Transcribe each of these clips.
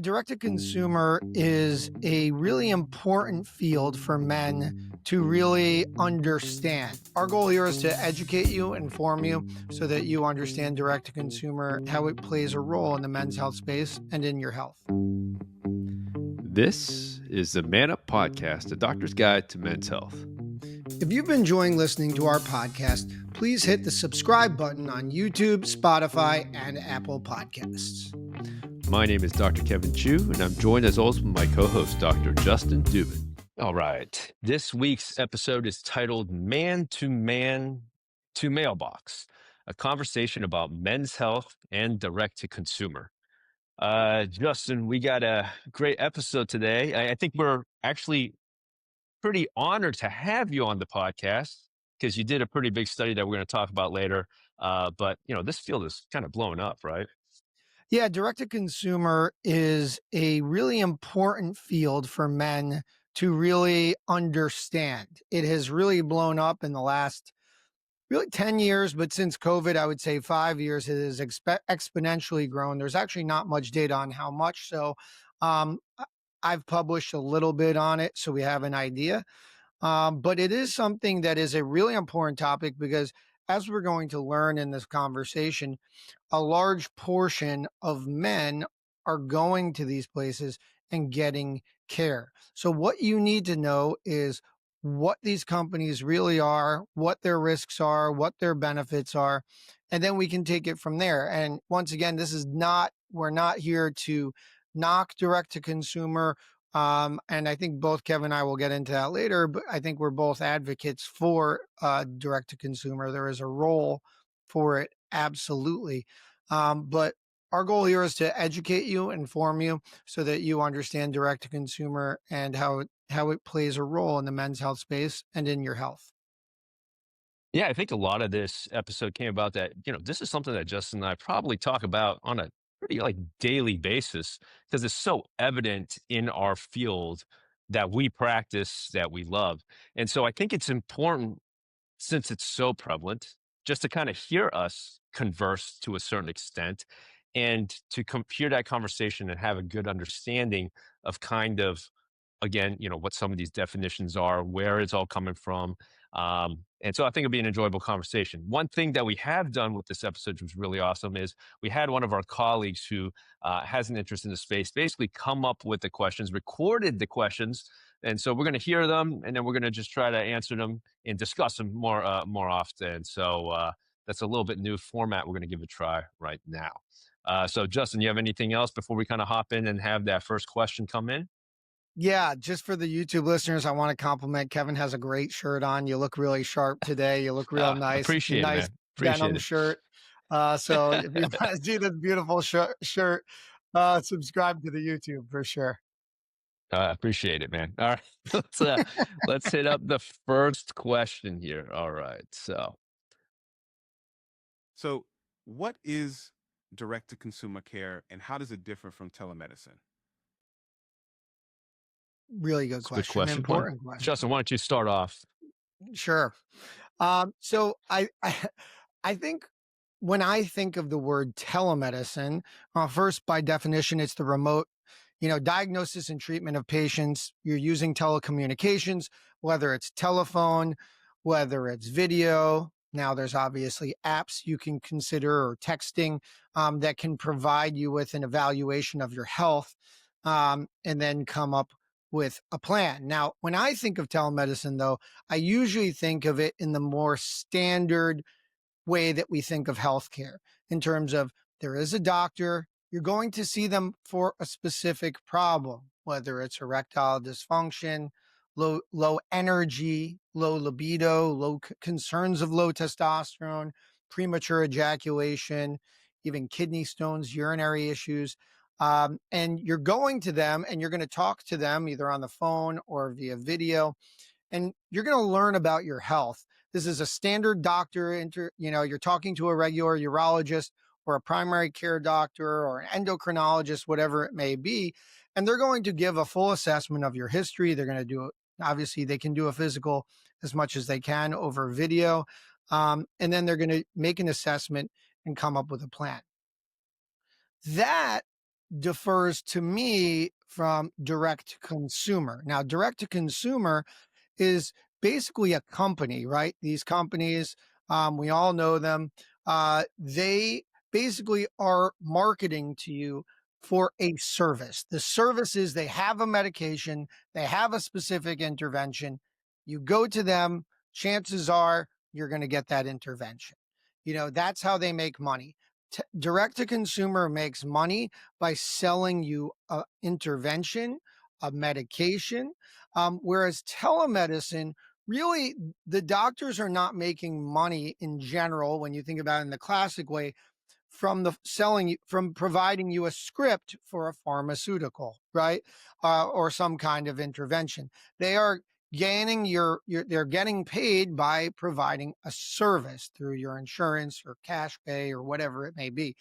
Direct-to-consumer is a really important field for men to really understand. Our goal here is to educate you, inform you, so that you understand direct-to-consumer, how it plays a role in the men's health space and in your health. This is the Man Up Podcast, a doctor's guide to men's health. If you've been enjoying listening to our podcast, please hit the subscribe button on YouTube, Spotify, and Apple Podcasts. My name is Dr. Kevin Chu, and I'm joined as always with my co-host, Dr. Justin Dubin. All right. This week's episode is titled Man to Mailbox, a conversation about men's health and direct-to-consumer. Justin, we got a great episode today. I think we're actually pretty honored to have you on the podcast because you did a pretty big study that we're going to talk about later. But, this field is kind of blowing up, right? Yeah, direct-to-consumer is a really important field for men to really understand. It has really blown up in the last really 10 years, but since COVID, I would say 5 years, it has exponentially grown. There's actually not much data on how much. So I've published a little bit on it, so we have an idea. But it is something that is a really important topic because as we're going to learn in this conversation, a large portion of men are going to these places and getting care. So what you need to know is what these companies really are, what their risks are, what their benefits are, and then we can take it from there. And once again, we're not here to knock direct to consumer. And I think both Kevin and I will get into that later, but I think we're both advocates for direct to consumer. There is a role for it, absolutely. But our goal here is to educate you, inform you, so that you understand direct to consumer and how it plays a role in the men's health space and in your health. Yeah, I think a lot of this episode came about that, this is something that Justin and I probably talk about on a pretty daily basis because it's so evident in our field that we practice, that we love. And so I think it's important since it's so prevalent just to kind of hear us converse to a certain extent and to hear that conversation and have a good understanding of kind of again, what some of these definitions are, where it's all coming from. And so I think it'll be an enjoyable conversation. One thing that we have done with this episode, which was really awesome, is we had one of our colleagues who has an interest in the space basically come up with the questions, recorded the questions. And so we're going to hear them and then we're going to just try to answer them and discuss them more often. So that's a little bit new format we're going to give a try right now. So Justin, you have anything else before we kind of hop in and have that first question come in? Yeah, just for the YouTube listeners, I want to compliment Kevin has a great shirt on. You look really sharp today. You look real nice. It's a Appreciate it, nice man. Appreciate denim it. shirt. So if you want to see this beautiful shirt, subscribe to the YouTube for sure. Appreciate it, man. All right, let's hit up the first question here. All right, So what is direct-to-consumer care and how does it differ from telemedicine? Really good it's a good question. question. Important question. Justin, why don't you start off? Sure. So I think when I think of the word telemedicine, first by definition, it's the remote, diagnosis and treatment of patients. You're using telecommunications, whether it's telephone, whether it's video. Now there's obviously apps you can consider or texting that can provide you with an evaluation of your health and then come up with a plan. Now, when I think of telemedicine, though, I usually think of it in the more standard way that we think of healthcare in terms of there is a doctor, you're going to see them for a specific problem, whether it's erectile dysfunction, low energy, low libido, concerns of low testosterone, premature ejaculation, even kidney stones, urinary issues. And you're going to them and you're going to talk to them either on the phone or via video, and you're going to learn about your health. This is a standard doctor, you're talking to a regular urologist or a primary care doctor or an endocrinologist, whatever it may be. And they're going to give a full assessment of your history. They're going to do it. Obviously, they can do a physical as much as they can over video. And then they're going to make an assessment and come up with a plan. That differs to me from direct to consumer. Now, direct to consumer is basically a company, right? These companies, we all know them. They basically are marketing to you for a service. The service is they have a medication, they have a specific intervention. You go to them, chances are you're going to get that intervention. That's how they make money. Direct to consumer makes money by selling you a intervention, a medication, whereas telemedicine, really, the doctors are not making money in general when you think about it in the classic way from providing you a script for a pharmaceutical, right? Or some kind of intervention. They are gaining they're getting paid by providing a service through your insurance or cash pay or whatever it may be.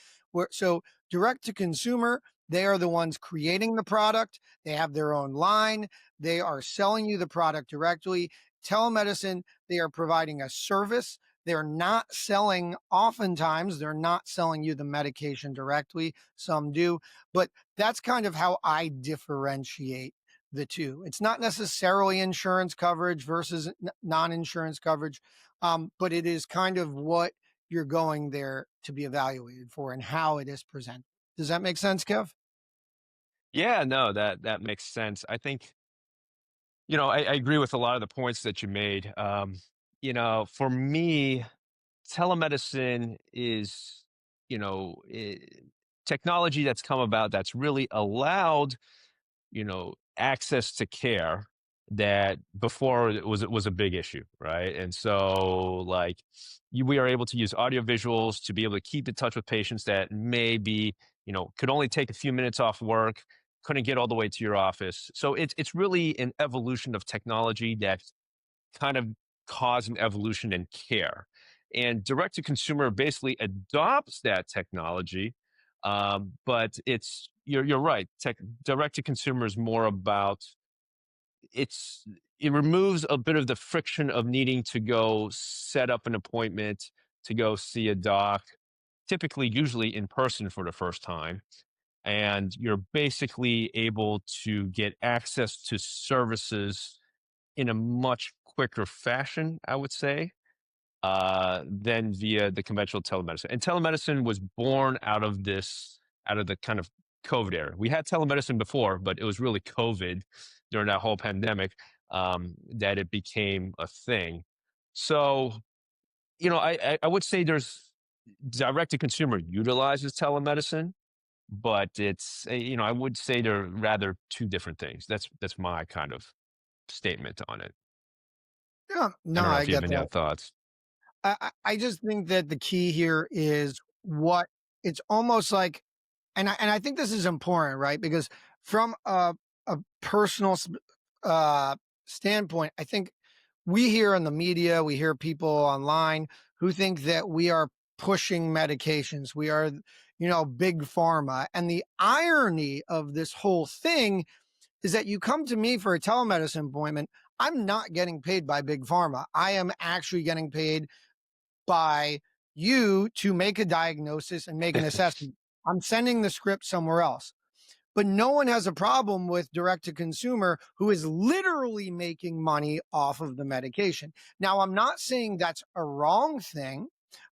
So direct to consumer, they are the ones creating the product. They have their own line. They are selling you the product directly. Telemedicine, they are providing a service. Oftentimes, they're not selling you the medication directly. Some do, but that's kind of how I differentiate the two. It's not necessarily insurance coverage versus non-insurance coverage, but it is kind of what you're going there to be evaluated for and how it is presented. Does that make sense, Kev? Yeah, no, that makes sense. I think, I agree with a lot of the points that you made. For me, telemedicine is, you know, eh, technology that's come about that's really allowed, access to care that before it was a big issue, right? And so, like, we are able to use audio visuals to be able to keep in touch with patients that maybe, could only take a few minutes off work, couldn't get all the way to your office. So it's really an evolution of technology that kind of caused an evolution in care. And direct to consumer basically adopts that technology. But you're right. Direct to consumer is more about it's it removes a bit of the friction of needing to go set up an appointment to go see a doc, typically usually in person for the first time. And you're basically able to get access to services in a much quicker fashion, I would say, than via the conventional telemedicine. And telemedicine was born out of the kind of COVID era. We had telemedicine before, but it was really COVID during that whole pandemic that it became a thing. So, I would say there's direct to consumer utilizes telemedicine, but I would say they're rather two different things. That's my kind of statement on it. Yeah, I no, don't know I if you have get any that. other thoughts. I just think that the key here is what it's almost like, and I think this is important, right? Because from a personal uh, standpoint, I think we hear in the media, we hear people online who think that we are pushing medications. We are, big pharma. And the irony of this whole thing is that you come to me for a telemedicine appointment. I'm not getting paid by big pharma. I am actually getting paid by you to make a diagnosis and make an assessment. I'm sending the script somewhere else. But no one has a problem with direct to consumer who is literally making money off of the medication. Now, I'm not saying that's a wrong thing,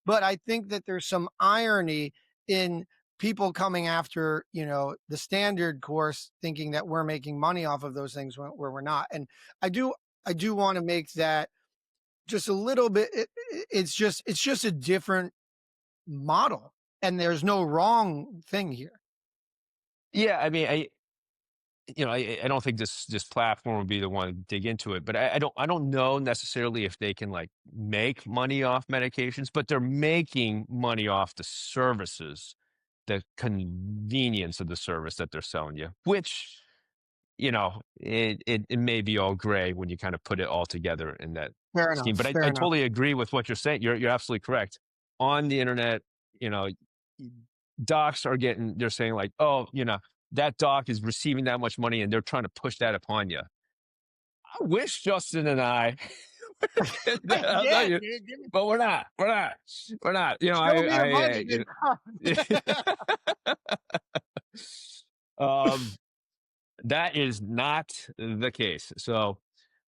but I think that there's some irony in people coming after, the standard course, thinking that we're making money off of those things where we're not. And I do, I do want to make that just a little bit. It's just a different model, and there's no wrong thing here. Yeah, I mean, I don't think this platform would be the one to dig into it, but I don't know necessarily if they can like make money off medications, but they're making money off the services, the convenience of the service that they're selling you, which it may be all gray when you kind of put it all together in that Fair scheme. enough. But I, Fair I enough. totally agree with what you're saying. You're absolutely correct. On the internet, you know, docs they're saying like, oh, that doc is receiving that much money and they're trying to push that upon you. I wish Justin and I could I'll tell Yeah, you, dude, give me, but we're not. We're not. show me a budget. You know, That is not the case. So,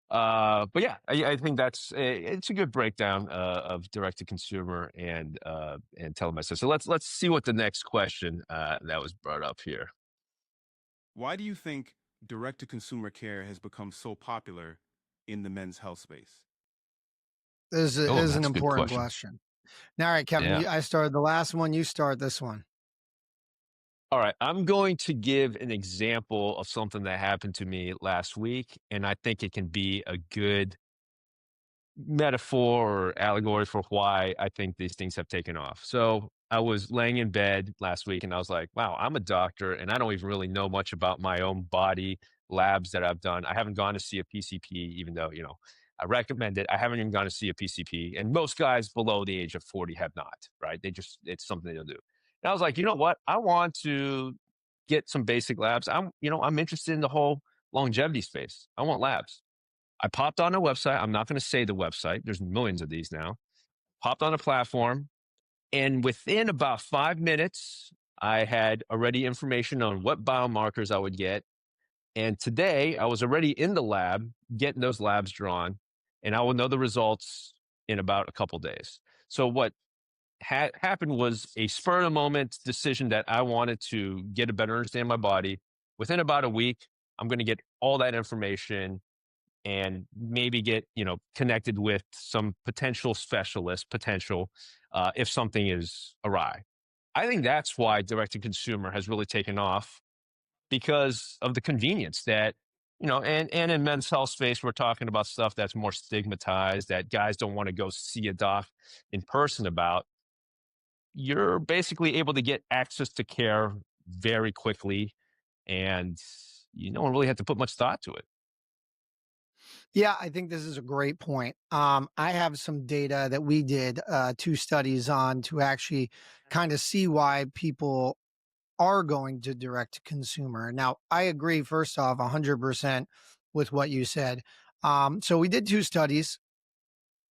but yeah, I think it's a good breakdown of direct to consumer and telemedicine. So let's see what the next question that was brought up here. Why do you think direct to consumer care has become so popular in the men's health space? Oh, Is an that's a good important question. question. Now, all right, Kevin, Yeah. I started the last one. You start this one. All right. I'm going to give an example of something that happened to me last week, and I think it can be a good metaphor or allegory for why I think these things have taken off. So I was laying in bed last week and I was like, wow, I'm a doctor and I don't even really know much about my own body labs that I've done. I haven't gone to see a PCP, even though, I recommend it. I haven't even gone to see a PCP. And most guys below the age of 40 have not, right? It's something they'll do. And I was like, you know what? I want to get some basic labs. I'm interested in the whole longevity space. I want labs. I popped on a website. I'm not going to say the website. There's millions of these now. Popped on a platform, and within about 5 minutes, I had already information on what biomarkers I would get. And today, I was already in the lab getting those labs drawn, and I will know the results in about a couple days. So what happened was a spur of the moment decision that I wanted to get a better understanding of my body. Within about a week, I'm going to get all that information and maybe get connected with some potential specialist if something is awry. I think that's why direct to consumer has really taken off, because of the convenience that and in men's health space, we're talking about stuff that's more stigmatized, that guys don't want to go see a doc in person about. You're basically able to get access to care very quickly, and you don't really have to put much thought to it. Yeah, I think this is a great point. I have some data that we did 2 studies on to actually kind of see why people are going to direct to consumer. Now, I agree, first off, 100% with what you said. So we did 2 studies.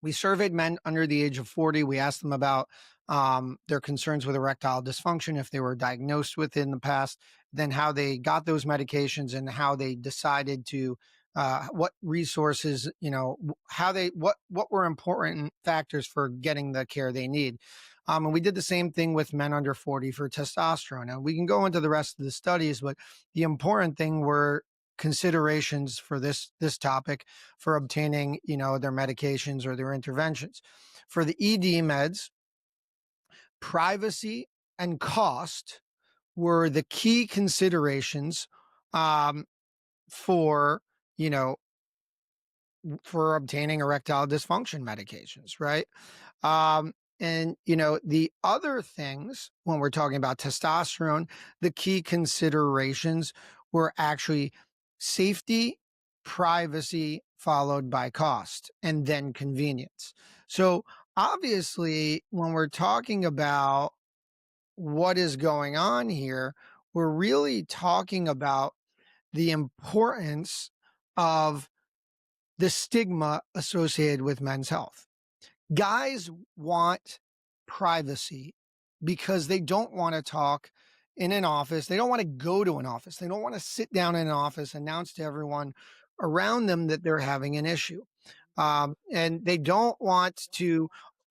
We surveyed men under the age of 40. We asked them about their concerns with erectile dysfunction, if they were diagnosed with it in the past, then how they got those medications and how they decided to, what resources, how what were important factors for getting the care they need. And we did the same thing with men under 40 for testosterone. Now we can go into the rest of the studies, but the important thing were considerations for this topic for obtaining, their medications or their interventions. For the ED meds, privacy and cost were the key considerations um, for, you know, for obtaining erectile dysfunction medications, right? And the other things when we're talking about testosterone, the key considerations were actually safety, privacy, followed by cost, and then convenience. So obviously, when we're talking about what is going on here, we're really talking about the importance of the stigma associated with men's health. Guys want privacy because they don't want to talk in an office. They don't want to go to an office. They don't want to sit down in an office, announce to everyone around them that they're having an issue. And they don't want to,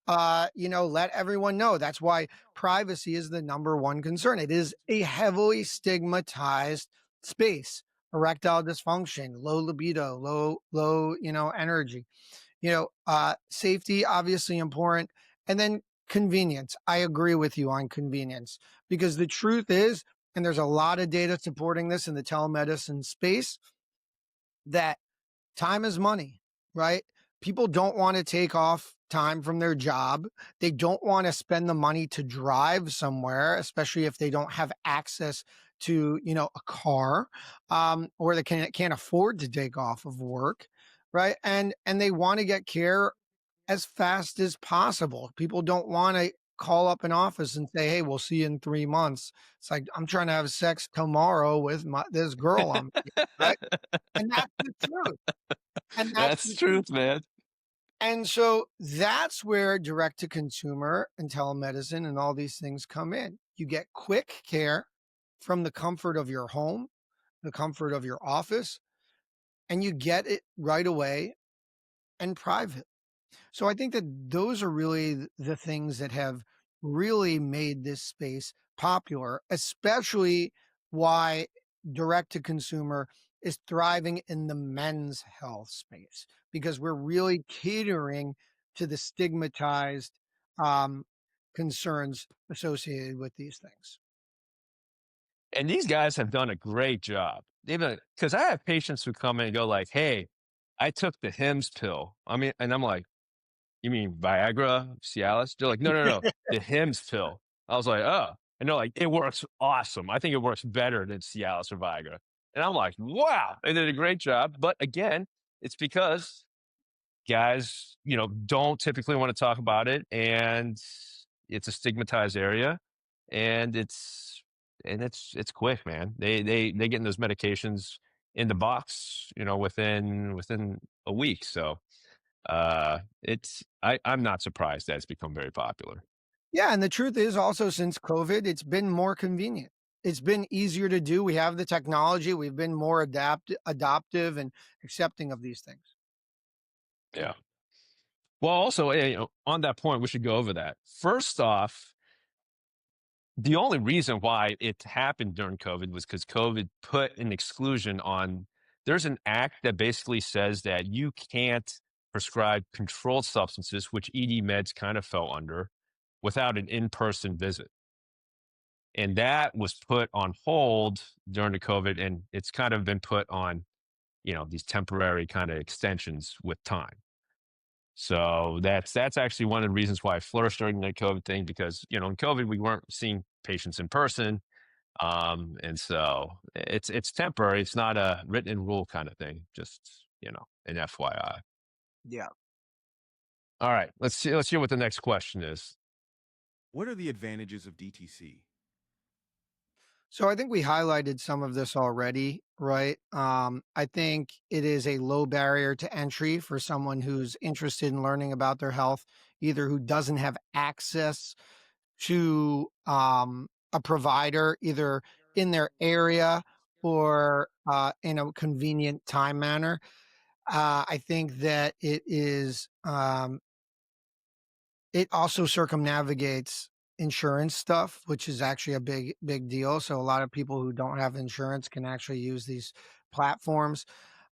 let everyone know. That's why privacy is the number one concern. It is a heavily stigmatized space. Erectile dysfunction, low libido, low, energy. Safety, obviously important. And then convenience. I agree with you on convenience because the truth is, and there's a lot of data supporting this in the telemedicine space, that time is money, right? People don't want to take off time from their job. They don't want to spend the money to drive somewhere, especially if they don't have access to, a car, or they can't afford to take off of work, right? And they want to get care as fast as possible. People don't want to call up an office and say, "Hey, we'll see you in 3 months." It's like I'm trying to have sex tomorrow with this girl I'm seeing, right? And that's the truth. And that's That's the truth, truth. man. And so that's where direct to consumer and telemedicine and all these things come in. You get quick care from the comfort of your home, the comfort of your office, and you get it right away and private. So I think that those are really the things that have really made this space popular, especially why direct to consumer is thriving in the men's health space, because we're really catering to the stigmatized um, concerns associated with these things. And these guys have done a great job. They've been, because I have patients who come in and go like, "Hey, I took the Hims pill." I mean, and I'm like, "You mean Viagra, Cialis?" They're like, "No, no, no, the Hims pill." I was like, "Oh," and they're like, "It works awesome. I think it works better than Cialis or Viagra." And I'm like, "Wow, they did a great job." But again, it's because guys, don't typically want to talk about it, and it's a stigmatized area, and it's quick, man. They getting those medications in the box, within a week. So I'm not surprised that it's become very popular. Yeah, and the truth is also since COVID, it's been more convenient. It's been easier to do. We have the technology. We've been more adaptive and accepting of these things. Yeah. Well, also, on that point, we should go over that. First off, the only reason why it happened during COVID was because COVID put an exclusion on. There's an act that basically says that you can't prescribe controlled substances, which ED meds kind of fell under, without an in-person visit. And that was put on hold during the COVID, and it's kind of been put on, these temporary kind of extensions with time. So that's actually one of the reasons why I flourished during the COVID thing, because in COVID we weren't seeing patients in person, and so it's temporary. It's not a written rule kind of thing. Just an FYI. Yeah. All right, let's hear what the next question is. What are the advantages of DTC? So I think we highlighted some of this already, right? I think it is a low barrier to entry for someone who's interested in learning about their health, either who doesn't have access to a provider, either in their area or in a convenient time manner. I think that it also circumnavigates insurance stuff, which is actually a big deal. So a lot of people who don't have insurance can actually use these platforms.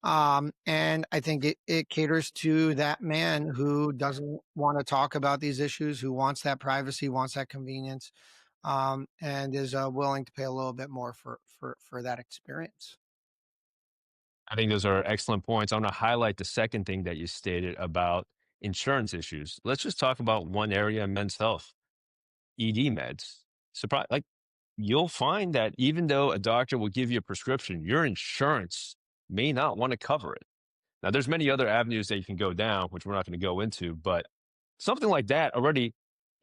And I think it caters to that man who doesn't want to talk about these issues, who wants that privacy, wants that convenience, and is willing to pay a little bit more for that experience. I think those are excellent points. I want to highlight the second thing that you stated about insurance issues. Let's just talk about one area in men's health: ED meds. Surprise! Like, you'll find that even though a doctor will give you a prescription, your insurance may not want to cover it. Now, there's many other avenues that you can go down, which we're not going to go into, but something like that already,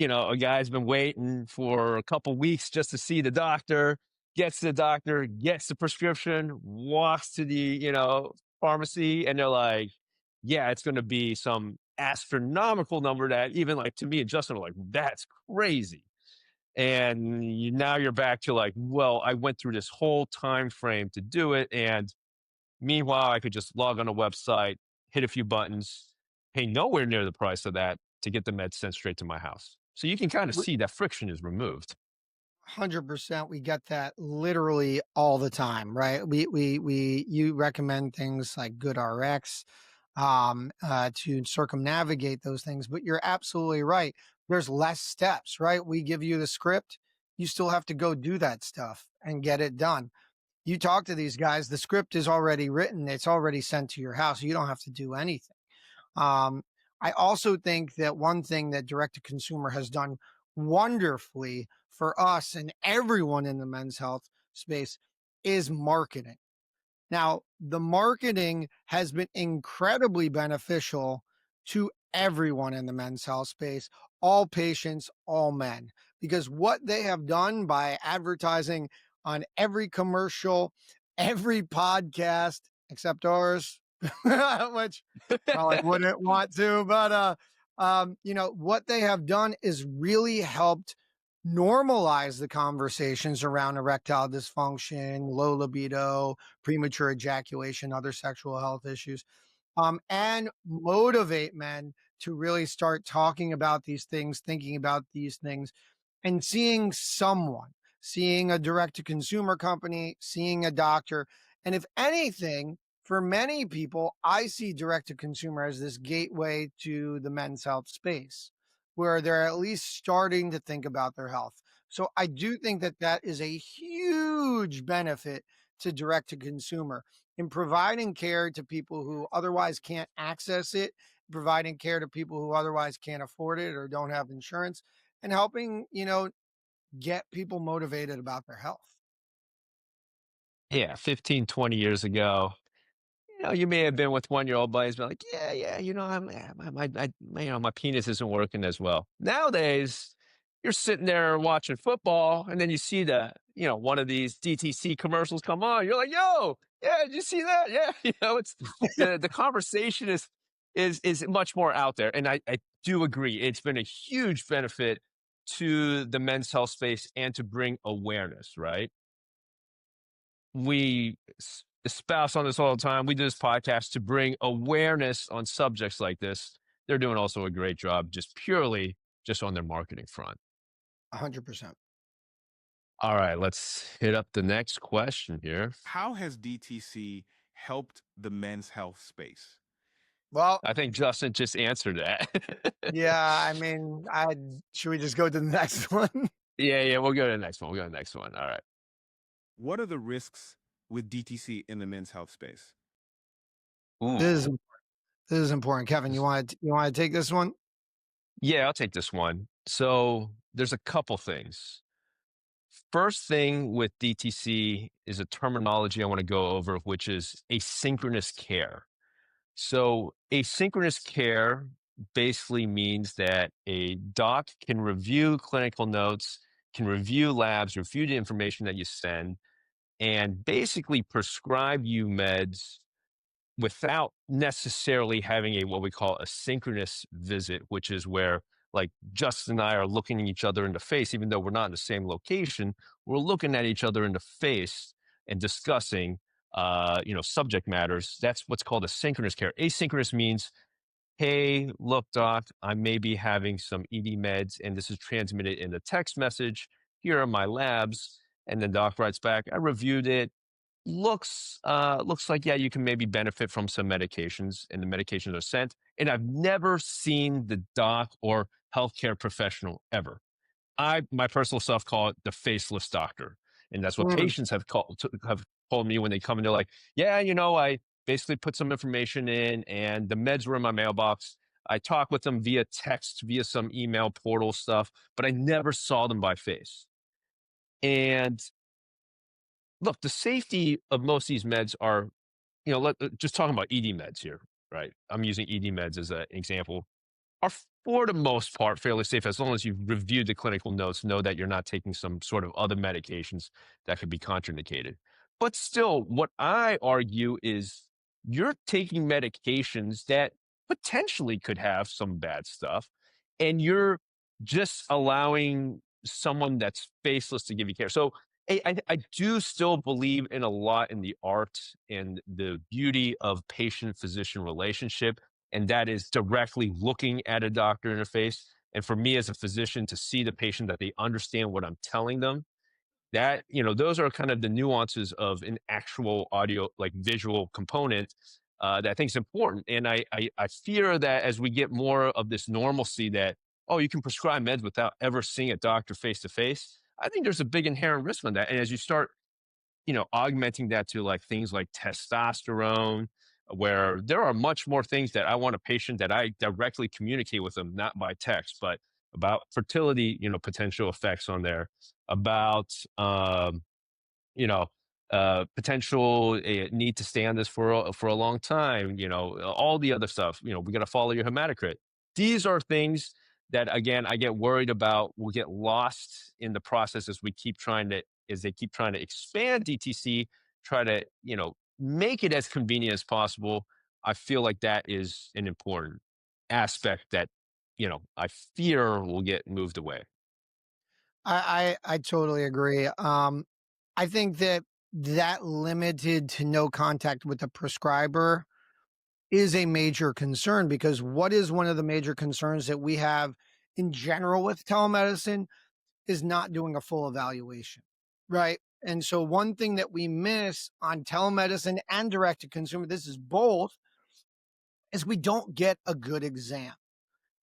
a guy's been waiting for a couple weeks just to see the doctor, gets to the doctor, gets the prescription, walks to the, pharmacy, and they're like, yeah, it's going to be some astronomical number that even like to me and Justin are like, that's crazy. And now you're back to like, well, I went through this whole time frame to do it, and meanwhile, I could just log on a website, hit a few buttons, pay nowhere near the price of that to get the meds sent straight to my house. So you can kind of see that friction is removed. 100%. We get that literally all the time, right? You recommend things like GoodRx to circumnavigate those things, but you're absolutely right. There's less steps, right? We give you the script. You still have to go do that stuff and get it done. You talk to these guys, the script is already written. It's already sent to your house. You don't have to do anything. Um, I also think that one thing that direct to consumer has done wonderfully for us and everyone in the men's health space is marketing. Now, the marketing has been incredibly beneficial to everyone in the men's health space, all patients, all men, because what they have done by advertising on every commercial, every podcast, except ours, which probably wouldn't want to, but what they have done is really helped normalize the conversations around erectile dysfunction, low libido, premature ejaculation, other sexual health issues, and motivate men to really start talking about these things, thinking about these things, and seeing someone, seeing a direct to consumer company, seeing a doctor. And if anything, for many people, I see direct to consumer as this gateway to the men's health space where they're at least starting to think about their health. So I do think that that is a huge benefit to direct to consumer in providing care to people who otherwise can't access it, providing care to people who otherwise can't afford it or don't have insurance, and helping, get people motivated about their health. Yeah, 15, 20 years ago, you may have been with one-year-old buddies, be like, yeah, yeah, my penis isn't working as well. Nowadays, you're sitting there watching football, and then you see one of these DTC commercials come on. You're like, yo, yeah, did you see that? Yeah, it's the conversation is much more out there, and I do agree. It's been a huge benefit to the men's health space and to bring awareness, right? We espouse on this all the time. We do this podcast to bring awareness on subjects like this. They're doing also a great job just on their marketing front. 100%. All right, let's hit up the next question here. How has DTC helped the men's health space? Well, I think Justin just answered that. yeah, I mean, should we just go to the next one? Yeah, we'll go to the next one. All right. What are the risks with DTC in the men's health space? Ooh. This is important. Kevin, you want to take this one? Yeah, I'll take this one. So there's a couple things. First thing with DTC is a terminology I want to go over, which is asynchronous care. So asynchronous care basically means that a doc can review clinical notes, can review labs, review the information that you send, and basically prescribe you meds without necessarily having what we call a synchronous visit, which is where like Justin and I are looking each other in the face, even though we're not in the same location, we're looking at each other in the face and discussing, subject matters. That's what's called a synchronous care. Asynchronous means, hey, look, doc, I may be having some ED meds and this is transmitted in the text message. Here are my labs. And then doc writes back, I reviewed it. Looks like, yeah, you can maybe benefit from some medications, and the medications are sent. And I've never seen the doc or healthcare professional ever. My personal self call it the faceless doctor. And that's what Mm. patients have told me when they come and they're like, yeah, I basically put some information in and the meds were in my mailbox. I talked with them via text, via some email portal stuff, but I never saw them by face. And look, the safety of most of these meds are, just talking about ED meds here, right? I'm using ED meds as an example, are for the most part fairly safe as long as you've reviewed the clinical notes, know that you're not taking some sort of other medications that could be contraindicated. But still, what I argue is you're taking medications that potentially could have some bad stuff, and you're just allowing someone that's faceless to give you care. So I do still believe in a lot in the art and the beauty of patient physician relationship, and that is directly looking at a doctor in the face. And for me as a physician to see the patient that they understand what I'm telling them, that, those are kind of the nuances of an actual audio, like visual component that I think is important. And I fear that as we get more of this normalcy that, oh, you can prescribe meds without ever seeing a doctor face to face, I think there's a big inherent risk on that. And as you start augmenting that to like things like testosterone, where there are much more things that I want a patient that I directly communicate with them, not by text, but about fertility, potential effects on there, about, you know, potential need to stay on this for a long time, all the other stuff, we got to follow your hematocrit. These are things that, again, I get worried about will get lost in the process as they keep trying to expand DTC, try to, make it as convenient as possible. I feel like that is an important aspect that, I fear will get moved away. I totally agree. I think that limited to no contact with the prescriber is a major concern, because what is one of the major concerns that we have in general with telemedicine is not doing a full evaluation, right? And so one thing that we miss on telemedicine and direct to consumer, this is both, is we don't get a good exam,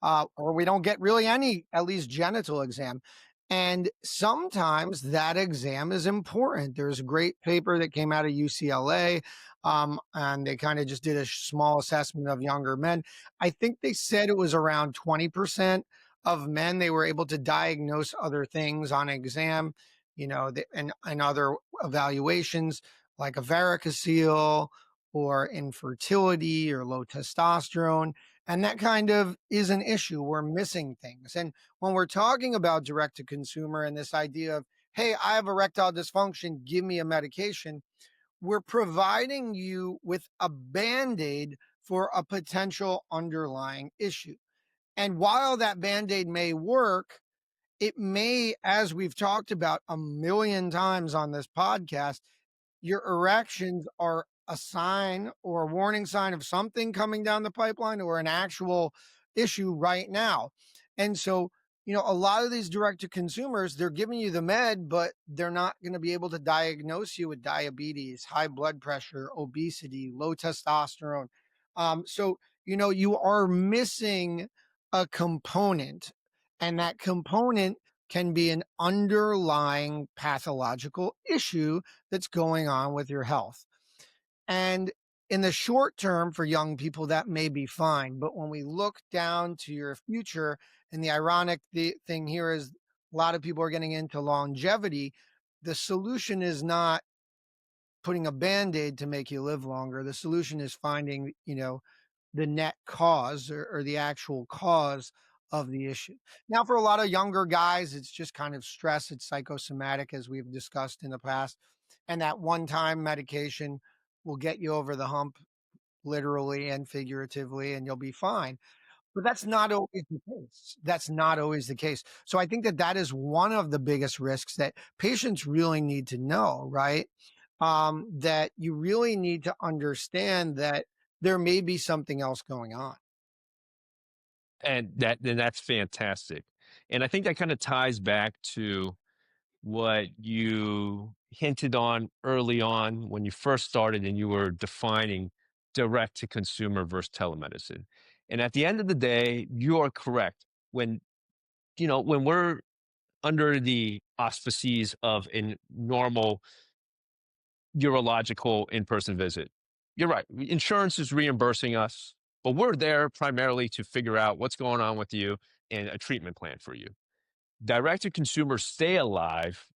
or we don't get really any, at least genital exam. And sometimes that exam is important. There's a great paper that came out of UCLA, and they kind of just did a small assessment of younger men. I think they said it was around 20% of men they were able to diagnose other things on exam, and other evaluations like a varicocele or infertility or low testosterone. And that kind of is an issue. We're missing things. And when we're talking about direct to consumer and this idea of, hey, I have erectile dysfunction, give me a medication, we're providing you with a band aid for a potential underlying issue. And while that band aid may work, it may, as we've talked about a million times on this podcast, your erections are a sign or a warning sign of something coming down the pipeline or an actual issue right now. And so, a lot of these direct to consumers, they're giving you the med, but they're not going to be able to diagnose you with diabetes, high blood pressure, obesity, low testosterone. So, you are missing a component, and that component can be an underlying pathological issue that's going on with your health. And in the short term, for young people, that may be fine. But when we look down to your future, and the ironic thing here is a lot of people are getting into longevity, the solution is not putting a band aid to make you live longer. The solution is finding, the net cause, or the actual cause of the issue. Now, for a lot of younger guys, it's just kind of stress. It's psychosomatic, as we've discussed in the past. And that one time medication will get you over the hump, literally and figuratively, and you'll be fine. But that's not always the case. That's not always the case. So I think that is one of the biggest risks that patients really need to know, right? That you really need to understand that there may be something else going on. And that's fantastic. And I think that kind of ties back to what you hinted on early on when you first started and you were defining direct to consumer versus telemedicine. And at the end of the day, you are correct. When we're under the auspices of a normal urological in-person visit, you're right. Insurance is reimbursing us, but we're there primarily to figure out what's going on with you and a treatment plan for you. Direct to consumer stay alive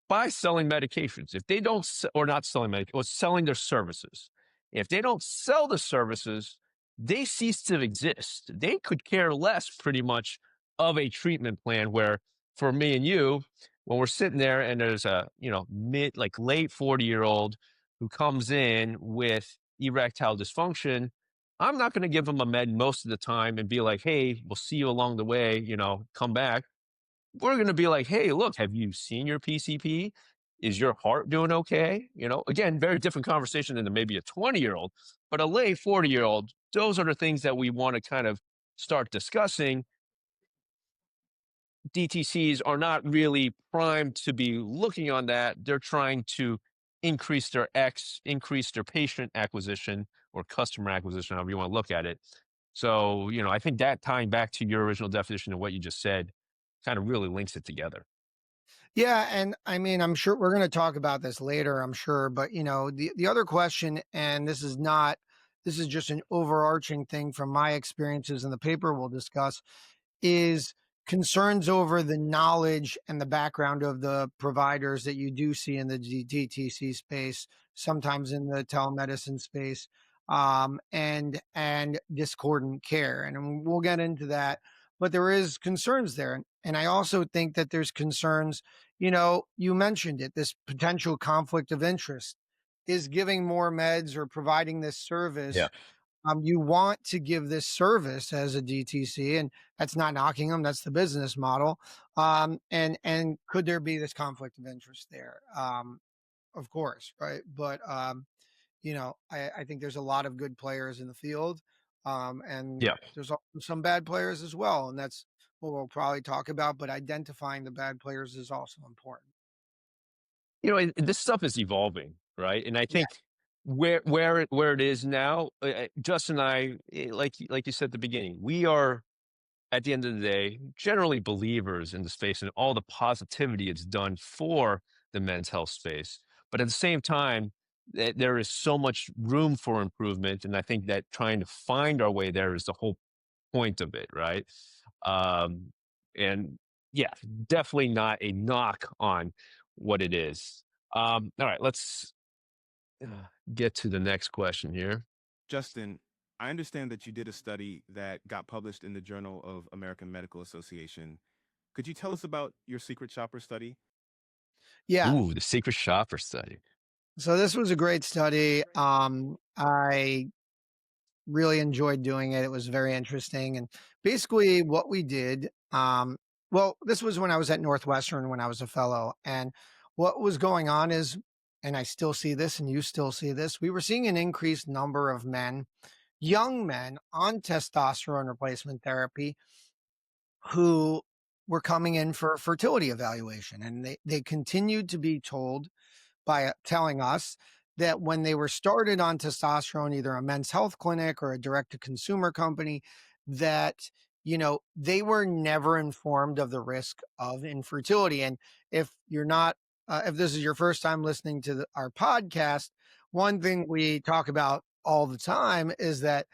by selling medications. If they don't, or not selling medications, or selling their services. If they don't sell the services, they cease to exist. They could care less, pretty much, of a treatment plan. Where for me and you, when we're sitting there and there's a late 40-year-old who comes in with erectile dysfunction, I'm not going to give them a med most of the time and be like, "Hey, we'll see you along the way. Come back." We're going to be like, "Hey, look, have you seen your PCP? Is your heart doing okay?" Again, very different conversation than maybe a 20-year-old, but a late 40-year-old, those are the things that we want to kind of start discussing. DTCs are not really primed to be looking on that. They're trying to increase increase their patient acquisition or customer acquisition, however you want to look at it. So, I think that tying back to your original definition of what you just said kind of really links it together. Yeah, and I mean, I'm sure we're going to talk about this later, I'm sure, but the other question, and this is just an overarching thing from my experiences in the paper we'll discuss, is concerns over the knowledge and the background of the providers that you do see in the DTC space, sometimes in the telemedicine space, and discordant care, and we'll get into that. But there is concerns there, and I also think that there's concerns. You mentioned it. This potential conflict of interest is giving more meds or providing this service Yeah. You want to give this service as a DTC, and that's not knocking them. That's the business model. And could there be this conflict of interest there? Of course, right? But I think there's a lot of good players in the field, and Yeah. there's also some bad players as well, and that's what we'll probably talk about. But identifying the bad players is also important. And this stuff is evolving, right? And I Yeah, think where it is now, Justin and I, like you said at the beginning, we are at the end of the day generally believers in the space and all the positivity it's done for the men's health space. But at the same time, there is so much room for improvement, and I think that trying to find our way there is the whole point of it, right? Um, and yeah, definitely not a knock on what it is. All right, let's uh, get to the next question here. Justin, I understand that you did a study that got published in the Journal of American Medical Association. Could you tell us about your secret shopper study? yeah. Ooh, the secret shopper study. So this was a great study. I really enjoyed doing it. It was very interesting. And basically, what we did, well, this was when I was at Northwestern when I was a fellow. And what was going on is, and I still see this, and you still see this, we were seeing an increased number of men, young men on testosterone replacement therapy who were coming in for fertility evaluation. And they continued to be told by telling us that when they were started on testosterone, either a men's health clinic or a direct to consumer company, that they were never informed of the risk of infertility. And if you're not, if this is your first time listening to our podcast, one thing we talk about all the time is that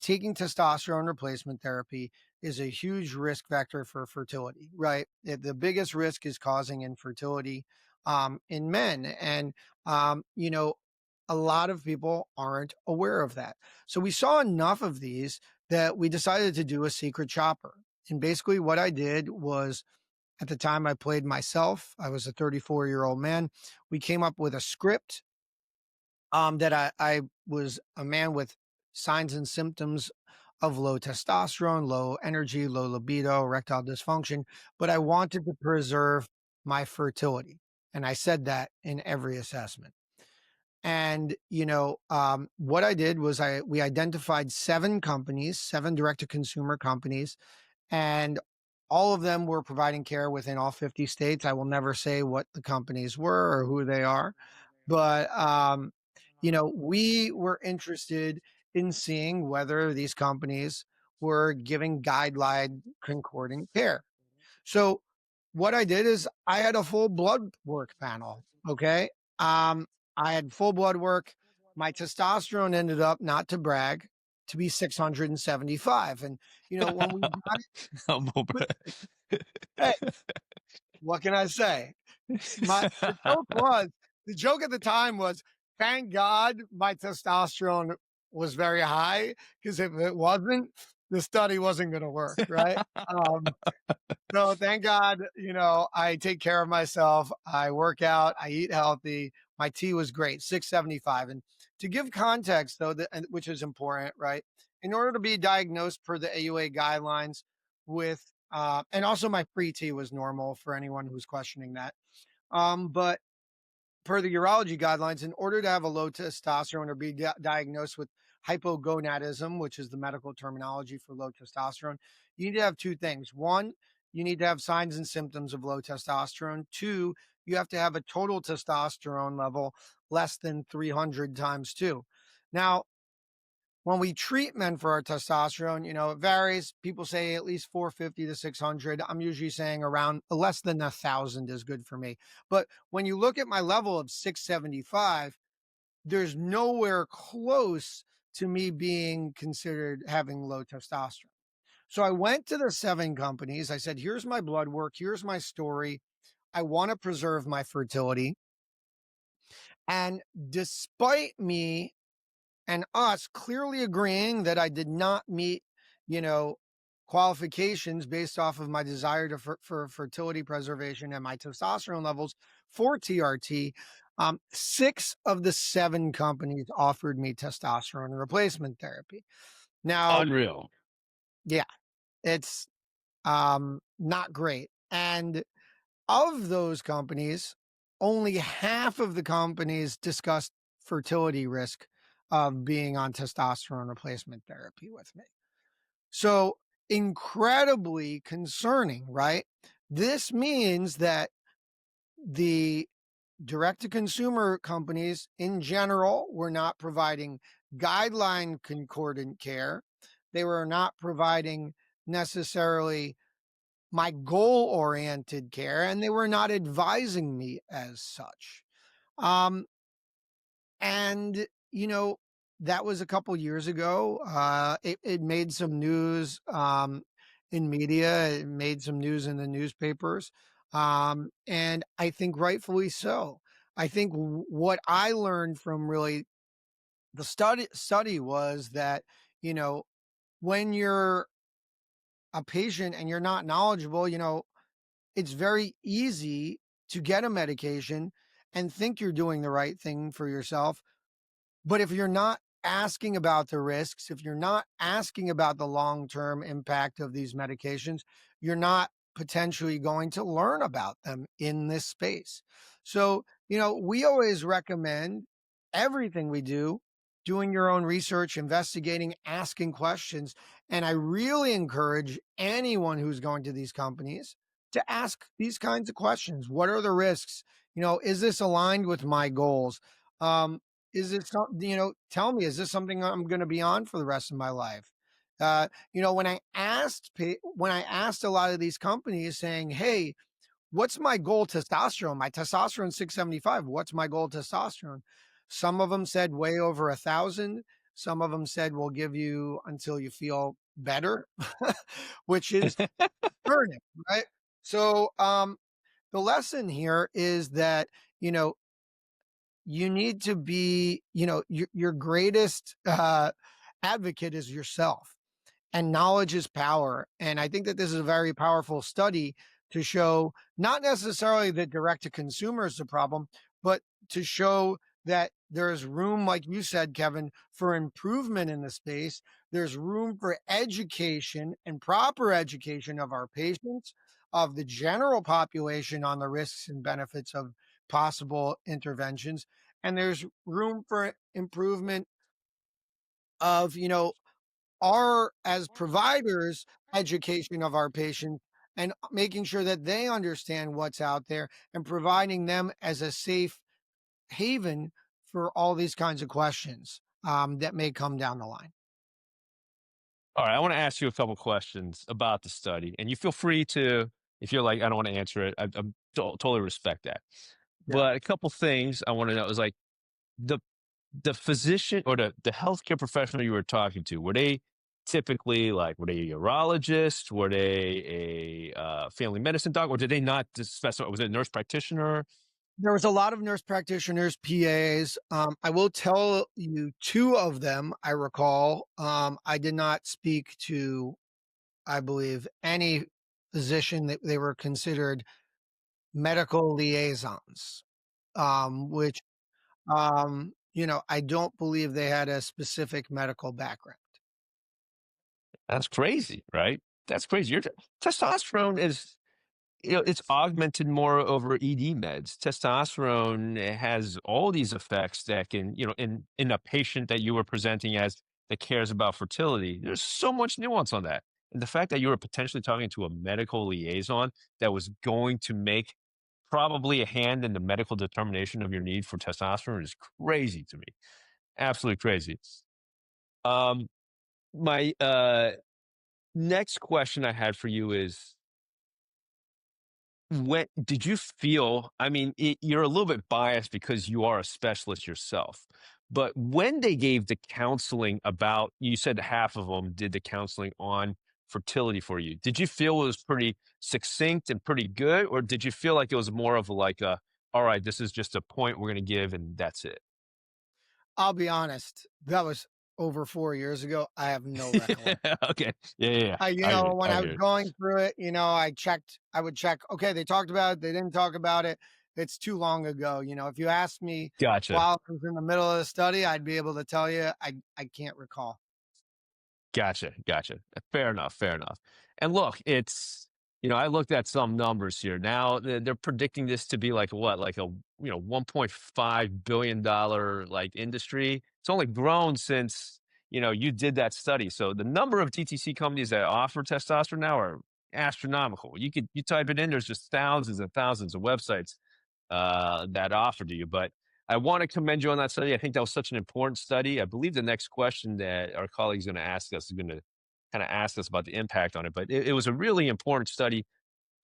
taking testosterone replacement therapy is a huge risk factor for fertility, right? The biggest risk is causing infertility in men. And, a lot of people aren't aware of that. So we saw enough of these that we decided to do a secret shopper. And basically, what I did was at the time I played myself, I was a 34-year-old man. We came up with a script that I was a man with signs and symptoms of low testosterone, low energy, low libido, erectile dysfunction, but I wanted to preserve my fertility. And I said that in every assessment. And what I did was we identified 7 companies, 7 direct to consumer companies, and all of them were providing care within all 50 states. I will never say what the companies were or who they are, but we were interested in seeing whether these companies were giving guideline concordant care. So what I did is I had a full blood work panel. Okay. Um, I had full blood work. My testosterone ended up, not to brag, to be 675. And, when we got Humble it, brag. hey, what can I say? The joke was, the joke at the time was, thank God my testosterone was very high, because if it wasn't, the study wasn't going to work. Right. So thank God, I take care of myself. I work out. I eat healthy. My T was great, 675. And to give context, though, which is important, right? In order to be diagnosed per the AUA guidelines with, and also my free T was normal for anyone who's questioning that. But per the urology guidelines, in order to have a low testosterone or be diagnosed with hypogonadism, which is the medical terminology for low testosterone, you need to have 2 things. One, you need to have signs and symptoms of low testosterone. 2, you have to have a total testosterone level less than 300 times 2. Now, when we treat men for our testosterone, it varies. People say at least 450 to 600. I'm usually saying around less than 1,000 is good for me. But when you look at my level of 675, there's nowhere close to me being considered having low testosterone. So I went to the 7 companies. I said, here's my blood work. Here's my story. I want to preserve my fertility. And despite me and us clearly agreeing that I did not meet, you know, qualifications based off of my desire for fertility preservation and my testosterone levels for TRT, Six of the seven companies offered me testosterone replacement therapy. Now, Unreal. yeah, it's not great. And of those companies, only half of the companies discussed fertility risk of being on testosterone replacement therapy with me. So incredibly concerning, right? This means that the direct to consumer companies in general were not providing guideline concordant care. They were not providing necessarily my goal oriented care, and they were not advising me as such. Um, and, that was a couple years ago. It made some news in media, it made some news in the newspapers. And I think rightfully so. I think what I learned from really the study was that, you know, when you're a patient and you're not knowledgeable, it's very easy to get a medication and think you're doing the right thing for yourself. But if you're not asking about the risks, if you're not asking about the long term impact of these medications, you're not potentially going to learn about them in this space. So, we always recommend everything we do, doing your own research, investigating, asking questions. And I really encourage anyone who's going to these companies to ask these kinds of questions. What are the risks? Is this aligned with my goals? Is it something, tell me, is this something I'm going to be on for the rest of my life? When I asked a lot of these companies saying, hey, what's my goal testosterone? My testosterone 675. What's my goal testosterone? Some of them said way over 1,000. Some of them said we'll give you until you feel better, which is burning, right? So the lesson here is that, you need to be, your greatest advocate is yourself, and knowledge is power. And I think that this is a very powerful study to show not necessarily that direct to consumer is the problem, but to show that there's room, like you said, Kevin, for improvement in the space. There's room for education and proper education of our patients, of the general population on the risks and benefits of possible interventions. And there's room for improvement of, our, as providers, education of our patients, and making sure that they understand what's out there and providing them as a safe haven for all these kinds of questions that may come down the line. All right, I want to ask you a couple questions about the study, and you feel free to, if you're like, I don't want to answer it, totally respect that. Yeah. But a couple things I want to know is like the the physician or the healthcare professional you were talking to, were they typically like, were they a urologist? Were they a family medicine doc, or did they not specify? Was it a nurse practitioner? There was a lot of nurse practitioners, PAs. I will tell you two of them I recall. I did not speak to, I believe, any physician. That they were considered medical liaisons, which, I don't believe they had a specific medical background. That's crazy, right? That's crazy. Testosterone is, it's augmented more over ED meds. Testosterone has all these effects that can, in a patient that you were presenting as that cares about fertility, there's so much nuance on that. And the fact that you were potentially talking to a medical liaison that was going to make probably a hand in the medical determination of your need for testosterone is crazy to me. Absolutely crazy. Um, my next question I had for you is, when did you feel, I mean, you're a little bit biased because you are a specialist yourself, but when they gave the counseling about, you said half of them did the counseling on fertility for you, did you feel it was pretty succinct and pretty good, or did you feel like it was more of like a, all right, this is just a point we're going to give and that's it? I'll be honest, that was over 4 years ago. I have no recollection. Okay. Yeah, yeah, yeah. You I hear know, you. when I I hear was you. going through it, I would check, okay, they talked about it, they didn't talk about it. it's too long ago. If you asked me Gotcha. while I was in the middle of the study, I'd be able to tell you I can't recall. Gotcha, gotcha. Fair enough, fair enough. And look, I looked at some numbers here. Now they're predicting this to be like what, like a $1.5 billion like industry. It's only grown since you did that study. So the number of DTC companies that offer testosterone now are astronomical. You type it in, there's just thousands and thousands of websites that offer to you. But I want to commend you on that study. I think that was such an important study. I believe the next question that our colleague is going to ask us is going to kind of ask us about the impact on it. But it was a really important study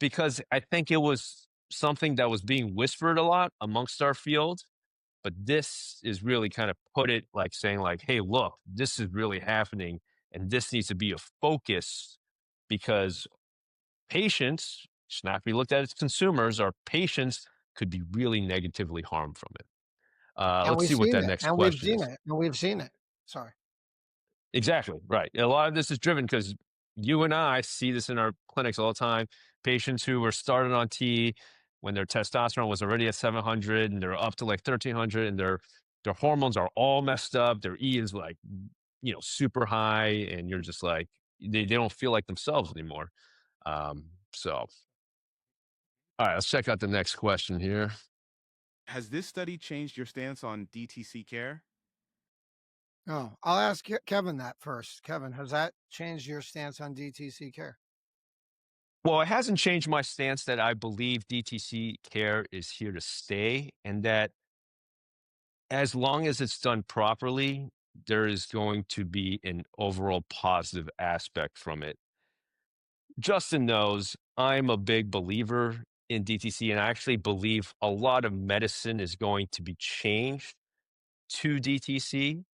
because I think it was something that was being whispered a lot amongst our field. But this is really kind of put it like saying like, hey, look, this is really happening and this needs to be a focus because patients should not be looked at as consumers. Our patients could be really negatively harmed from it. And Let's we've see what seen that it, next and we've question seen is. it, and we've seen it. Sorry. Exactly, right. A lot of this is driven because you and I see this in our clinics all the time. Patients who were started on T when their testosterone was already at 700 and they're up to like 1300 and their hormones are all messed up. Their E is like, super high and you're just like, they don't feel like themselves anymore. So, all right, let's check out the next question here. Has this study changed your stance on DTC care? Oh, I'll ask Kevin that first. Kevin, has that changed your stance on DTC care? Well, it hasn't changed my stance that I believe DTC care is here to stay and that as long as it's done properly, there is going to be an overall positive aspect from it. Justin knows I'm a big believer in DTC, and I actually believe a lot of medicine is going to be changed to DTC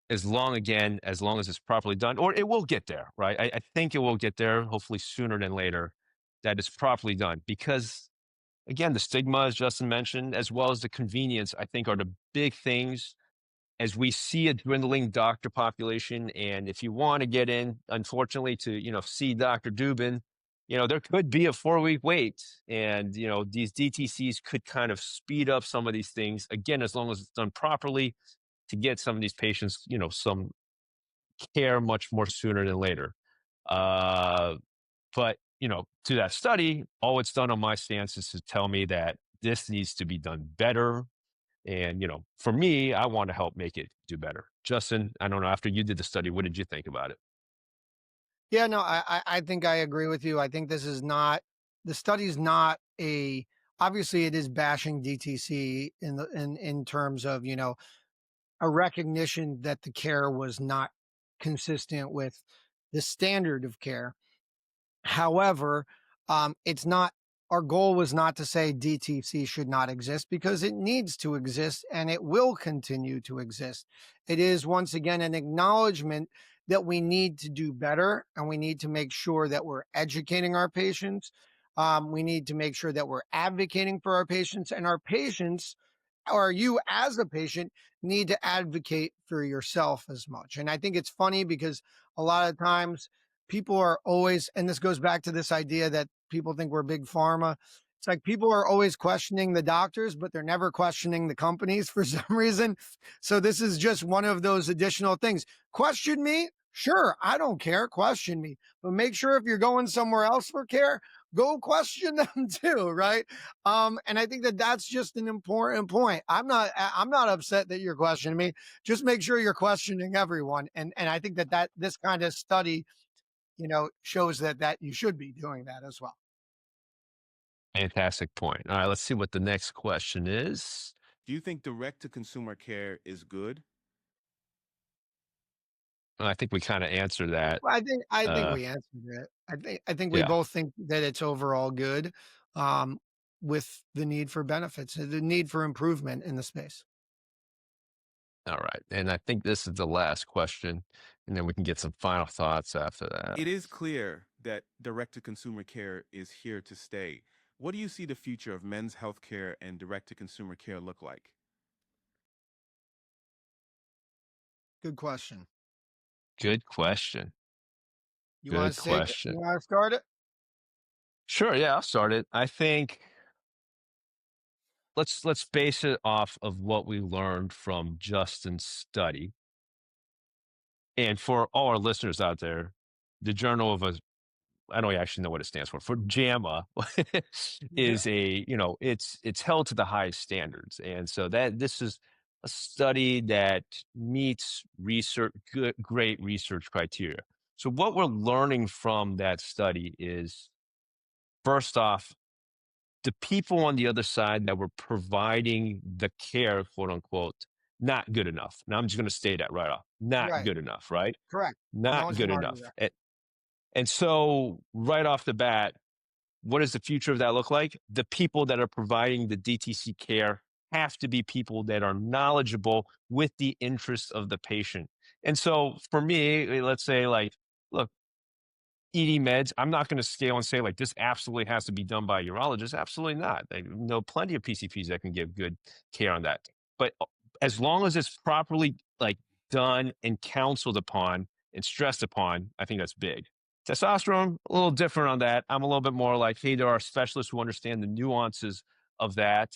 as long as it's properly done, or it will get there, right? I think it will get there, hopefully sooner than later, that it's properly done. Because again, the stigma, as Justin mentioned, as well as the convenience, I think are the big things as we see a dwindling doctor population. And if you want to get in, unfortunately, to see Dr. Dubin, there could be a 4-week wait. And these DTCs could kind of speed up some of these things, again, as long as it's done properly to get some of these patients, some care much more sooner than later. But to that study, all it's done on my stance is to tell me that this needs to be done better. And for me, I want to help make it do better. Justin, I don't know. After you did the study, what did you think about it? Yeah, no, I think I agree with you. I think this is not the study's not a obviously it is bashing DTC in terms of, a recognition that the care was not consistent with the standard of care. However, it's not our goal was not to say DTC should not exist because it needs to exist and it will continue to exist. It is once again an acknowledgement that we need to do better and we need to make sure that we're educating our patients. We need to make sure that we're advocating for our patients and our patients or you as a patient need to advocate for yourself as much. And I think it's funny because a lot of times people are always, and this goes back to this idea that people think we're big pharma. It's like people are always questioning the doctors, but they're never questioning the companies for some reason. So this is just one of those additional things. Question me? Sure, I don't care. Question me. But make sure if you're going somewhere else for care, go question them too, right? And I think that that's just an important point. I'm not upset that you're questioning me. Just make sure you're questioning everyone. And I think that this kind of study, shows that you should be doing that as well. Fantastic point. All right, let's see what the next question is. Do you think direct to consumer care is good? Well, I think we kind of answered that. Well, I think Uh, we answered it. I think we yeah. both think that it's overall good, um, with the need for benefits, the need for improvement in the space. All right. And I think this is the last question, and then we can get some final thoughts after that. It is clear that direct to consumer care is here to stay. What do you see the future of men's health care and direct to consumer care look like? Good question. Good question. You want Good to take it? You question. want to start it? Sure. Yeah, I'll start it. I think let's base it off of what we learned from Justin's study. And for all our listeners out there, the Journal of a I don't actually know what it stands for JAMA Yeah. is it's held to the highest standards. And so that this is a study that meets great research criteria. So what we're learning from that study is, first off, the people on the other side that were providing the care, quote unquote, not good enough. Now I'm just going to state that right off. Not Right. good enough, right? Correct. No Not one good can argue enough. that. And so right off the bat, what does the future of that look like? The people that are providing the DTC care have to be people that are knowledgeable with the interests of the patient. And so for me, let's say like, look, ED meds, I'm not going to scale and say like this absolutely has to be done by a urologist. Absolutely not. I know plenty of PCPs that can give good care on that. But as long as it's properly like done and counseled upon and stressed upon, I think that's big. Testosterone, a little different on that. I'm a little bit more like, hey, there are specialists who understand the nuances of that.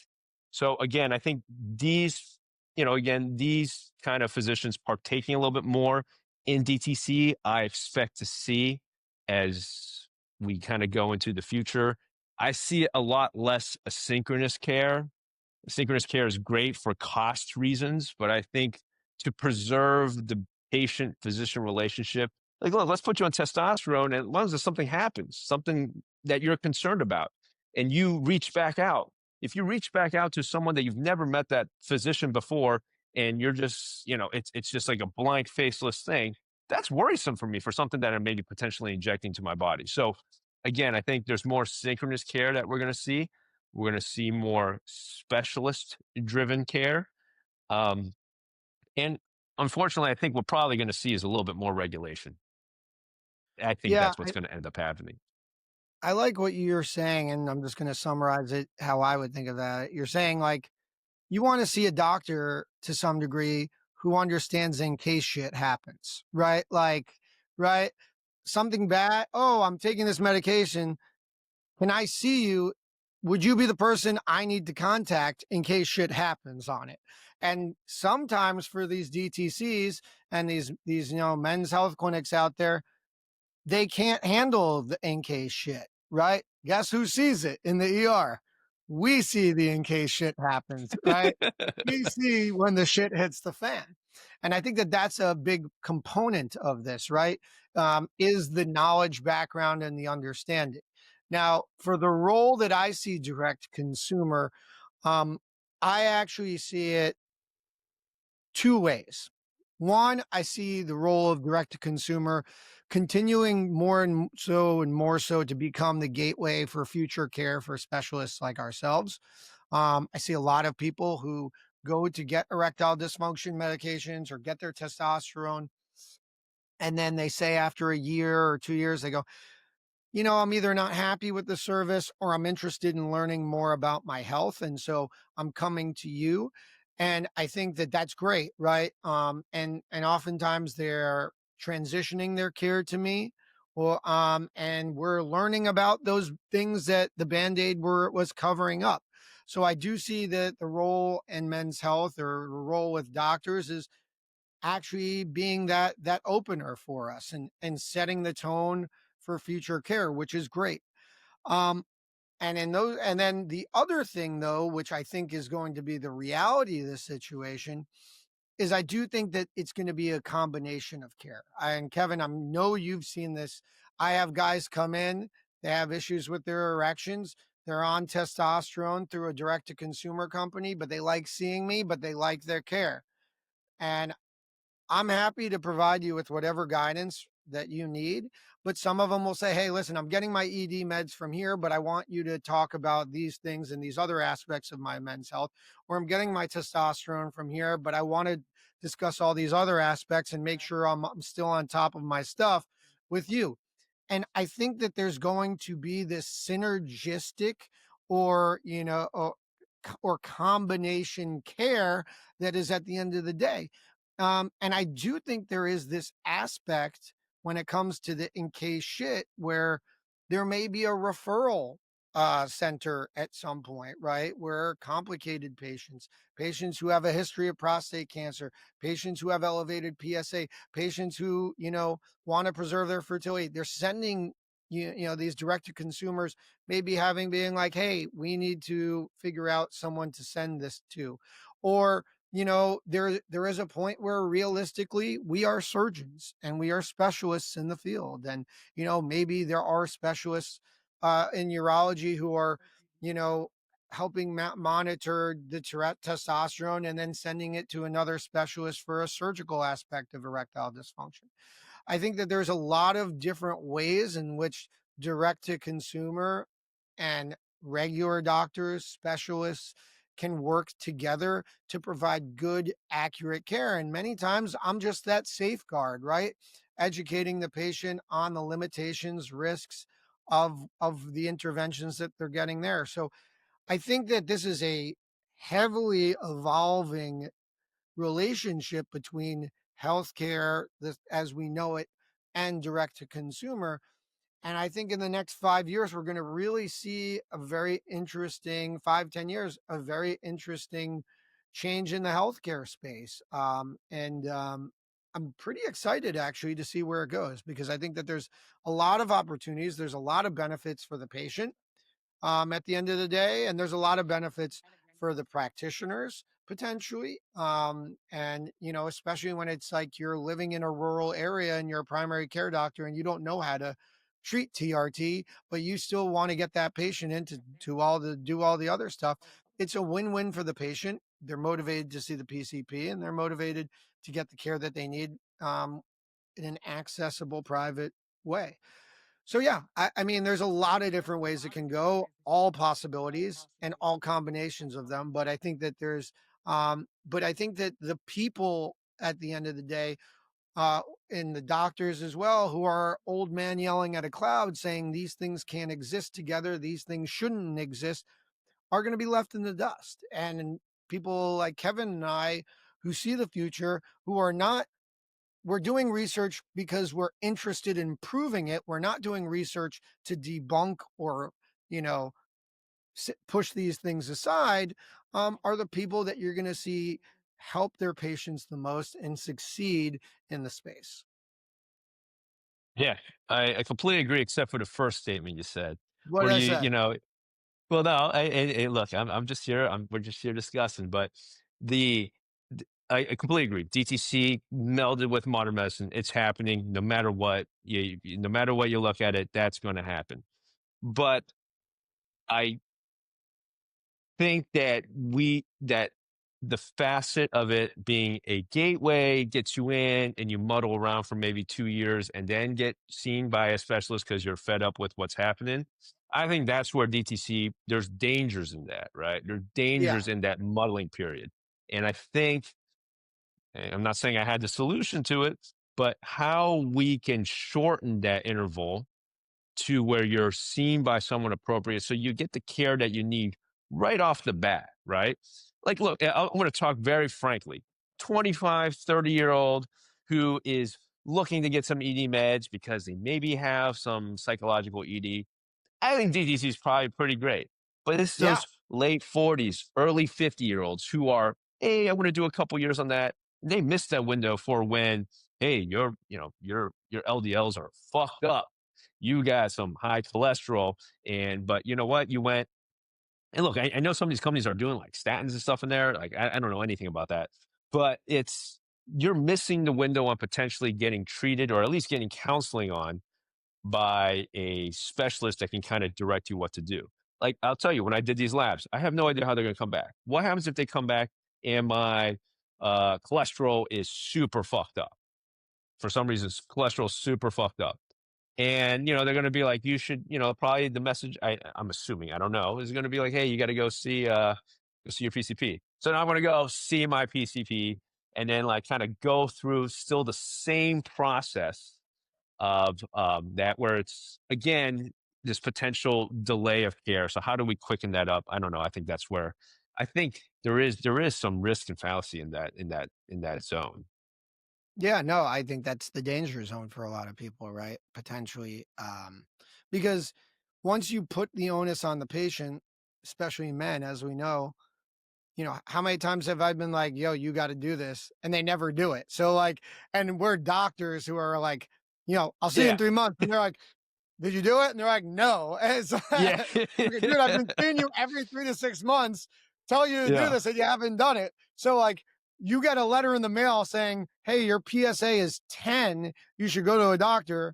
So again, I think these kind of physicians partaking a little bit more in DTC, I expect to see as we kind of go into the future. I see a lot less asynchronous care. Asynchronous care is great for cost reasons, but I think to preserve the patient physician relationship, like, look, let's put you on testosterone, and as long as something happens, something that you're concerned about, and you reach back out. If you reach back out to someone that you've never met that physician before, and you're just, it's just like a blank, faceless thing, that's worrisome for me for something that I'm maybe potentially injecting to my body. So again, I think there's more synchronous care that we're going to see. We're going to see more specialist driven care. Um, and unfortunately, I think we're probably going to see is a little bit more regulation. I think Yeah, that's what's going to end up happening. I like what you're saying, and I'm just going to summarize it how I would think of that. You're saying like you want to see a doctor to some degree who understands in case shit happens, right? Like, right? Something bad. Oh, I'm taking this medication. Can I see you? Would you be the person I need to contact in case shit happens on it? And sometimes for these DTCs and these men's health clinics out there, they can't handle the in case shit, right? Guess who sees it in the ER? We see the in case shit happens, right? We see when the shit hits the fan. And I think that that's a big component of this, right? Is the knowledge background and the understanding. Now, for the role that I see direct consumer, I actually see it two ways. One, I see the role of direct to consumer continuing more and more so to become the gateway for future care for specialists like ourselves. I see a lot of people who go to get erectile dysfunction medications or get their testosterone. And then they say after a year or 2 years, they go, I'm either not happy with the service or I'm interested in learning more about my health. And so I'm coming to you. And I think that that's great, right? And oftentimes they're transitioning their care to me, and we're learning about those things that the Band-Aid was covering up. So I do see that the role in men's health or the role with doctors is actually being that opener for us and setting the tone for future care, which is great. Um, and then the other thing though, which I think is going to be the reality of this situation, is I do think that it's going to be a combination of care. And Kevin, I know you've seen this. I have guys come in, they have issues with their erections. They're on testosterone through a direct to consumer company, but they like seeing me, but they like their care. And I'm happy to provide you with whatever guidance that you need. But some of them will say, hey, listen, I'm getting my ED meds from here, but I want you to talk about these things and these other aspects of my men's health. Or I'm getting my testosterone from here, but I want to discuss all these other aspects and make sure I'm still on top of my stuff with you. And I think that there's going to be this synergistic or, or combination care that is at the end of the day. And I do think there is this aspect when it comes to the in case shit where there may be a referral center at some point, right? Where complicated patients, patients who have a history of prostate cancer, patients who have elevated PSA, patients who, want to preserve their fertility, they're sending, these direct to consumers, maybe having being like, hey, we need to figure out someone to send this to. Or, there is a point where realistically we are surgeons and we are specialists in the field. And, maybe there are specialists in urology who are, you know, helping monitor the testosterone and then sending it to another specialist for a surgical aspect of erectile dysfunction. I think that there's a lot of different ways in which direct to consumer and regular doctors, specialists can work together to provide good, accurate care. And many times I'm just that safeguard, right? Educating the patient on the limitations, risks of the interventions that they're getting there. So I think that this is a heavily evolving relationship between healthcare as we know it and direct to consumer. And I think in the next 5 years, we're going to really see a very interesting 5, 10 years, a very interesting change in the healthcare space. And I'm pretty excited actually to see where it goes, because I think that there's a lot of opportunities. There's a lot of benefits for the patient at the end of the day. And there's a lot of benefits for the practitioners potentially. And, especially when it's like you're living in a rural area and you're a primary care doctor and you don't know how to treat TRT, but you still want to get that patient into do all the other stuff. It's a win-win for the patient. They're motivated to see the PCP and they're motivated to get the care that they need in an accessible private way. So yeah, I mean, there's a lot of different ways it can go, all possibilities and all combinations of them. But I think that the people at the end of the day, and the doctors as well, who are old man yelling at a cloud saying these things can't exist together, these things shouldn't exist, are going to be left in the dust. And people like Kevin and I, who see the future, who are not we're doing research because we're interested in proving it. We're not doing research to debunk or, you know, push these things aside, are the people that you're going to see help their patients the most and succeed in the space. Yeah, I completely agree, except for the first statement you said, What where did I say? well, no, look, we're just here discussing, but the, I completely agree. DTC melded with modern medicine, it's happening no matter what. No matter what you look at it, that's going to happen. But I think that the facet of it being a gateway gets you in and you muddle around for maybe 2 years and then get seen by a specialist because you're fed up with what's happening. I think that's where DTC, there's dangers in that, right? There's Yeah. dangers in that muddling period. And I think, and I'm not saying I had the solution to it, but how we can shorten that interval to where you're seen by someone appropriate so you get the care that you need right off the bat, right? Like, look, I'm going to talk very frankly. 25, 30-year-old who is looking to get some ED meds because they maybe have some psychological ED. I think DTC is probably pretty great. But it's Yeah. those late 40s, early 50-year-olds who are, hey, I want to do a couple years on that. They missed that window for when, hey, your LDLs are fucked up. You got some high cholesterol. But you know what? You went, and look, I know some of these companies are doing like statins and stuff in there. Like, I don't know anything about that, but you're missing the window on potentially getting treated or at least getting counseling on by a specialist that can kind of direct you what to do. Like, I'll tell you, when I did these labs, I have no idea how they're going to come back. What happens if they come back and my cholesterol is super fucked up? For some reason, cholesterol is super fucked up. And, they're going to be like, you should, probably the message, I'm assuming, I don't know, is going to be like, hey, you got to go see your PCP. So now I'm going to go see my PCP and then like kind of go through still the same process of that, where it's again this potential delay of care. So how do we quicken that up? I don't know. I think that's where I think there is some risk and fallacy in that zone. Yeah, no, I think that's the danger zone for a lot of people, right? Potentially. Because once you put the onus on the patient, especially men, as we know, how many times have I been like, yo, you got to do this? And they never do it. So like, and we're doctors who are like, I'll see you in Yeah. 3 months. And they're like, did you do it? And they're like, no. And it's Yeah. like, dude, I've been seeing you every 3 to 6 months, tell you to do Yeah. this and you haven't done it. So like, you get a letter in the mail saying, hey, your PSA is 10. You should go to a doctor.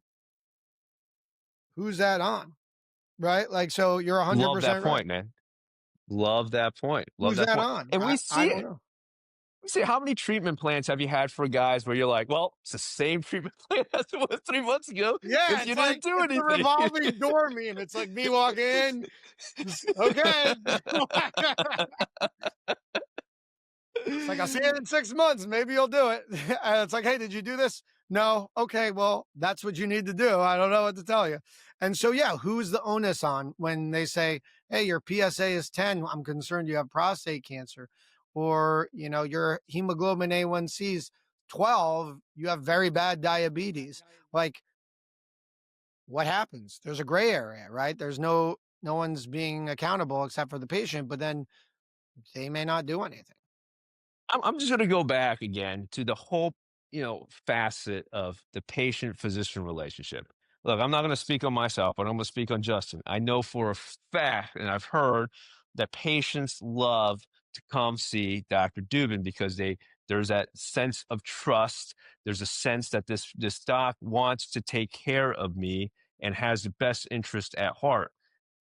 Who's that on? Right? Like, so you're Love that 100% right. point, man. Love that point. Love Who's that that point. on? And we I see don't it. know. We see how many treatment plans have you had for guys where you're like, well, it's the same treatment plan as it was 3 months ago Yeah, because you it's didn't like do it's the anything. revolving door meme. It's like me walk in, okay. It's like, I'll see you in 6 months. Maybe you'll do it. And it's like, hey, did you do this? No. Okay, well, that's what you need to do. I don't know what to tell you. And so, yeah, who's the onus on when they say, hey, your PSA is 10. I'm concerned you have prostate cancer. Or, your hemoglobin A1C is 12. You have very bad diabetes. Like, what happens? There's a gray area, right? There's no one's being accountable except for the patient, but then they may not do anything. I'm just going to go back again to the whole, facet of the patient physician relationship. Look, I'm not going to speak on myself, but I'm going to speak on Justin. I know for a fact, and I've heard that patients love to come see Dr. Dubin because there's that sense of trust. There's a sense that this doc wants to take care of me and has the best interest at heart.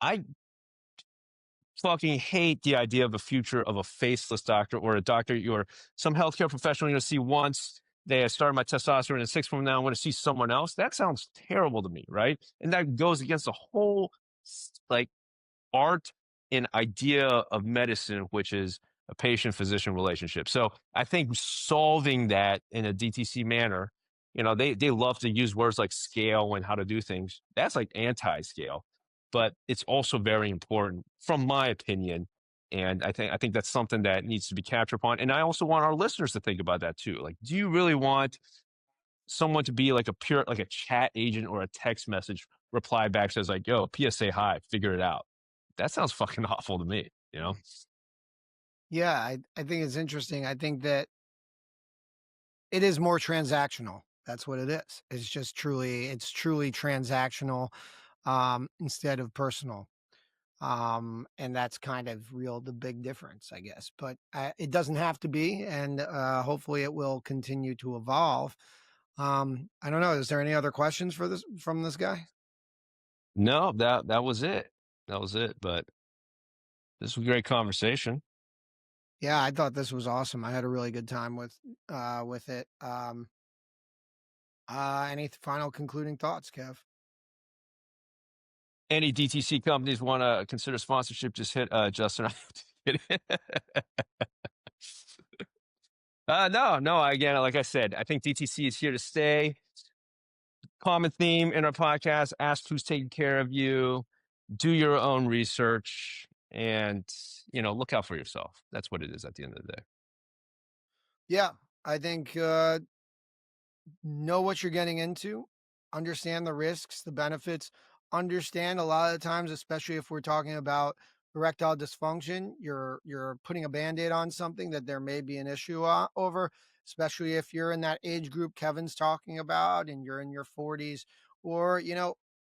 I fucking hate the idea of a future of a faceless doctor or a doctor you're some healthcare professional you're going to see once. They started my testosterone and 6 months from now I want to see someone else. That sounds terrible to me, right? And that goes against the whole like art and idea of medicine, which is a patient physician relationship. So I think solving that in a DTC manner, they love to use words like scale and how to do things. That's like anti-scale, but it's also very important from my opinion. And I think that's something that needs to be captured upon. And I also want our listeners to think about that too. Like, do you really want someone to be like like a chat agent or a text message reply back says like, yo, PSA high, figure it out? That sounds fucking awful to me. Yeah, I think it's interesting. I think that it is more transactional. That's what it is. It's truly transactional instead of personal. And that's kind of the big difference, I guess. But it doesn't have to be, and hopefully it will continue to evolve. I don't know. Is there any other questions from this guy? No, that was it. That was it. But this was a great conversation. Yeah, I thought this was awesome. I had a really good time with it. Any final concluding thoughts, Kev? Any DTC companies want to consider sponsorship, just hit Justin. No. Again, like I said, I think DTC is here to stay. Common theme in our podcast: ask who's taking care of you, do your own research, and look out for yourself. That's what it is at the end of the day. Yeah, I think know what you're getting into, understand the risks, the benefits, understand a lot of the times, especially if we're talking about erectile dysfunction, you're putting a band-aid on something that there may be an issue over, especially if you're in that age group Kevin's talking about and you're in your 40s, or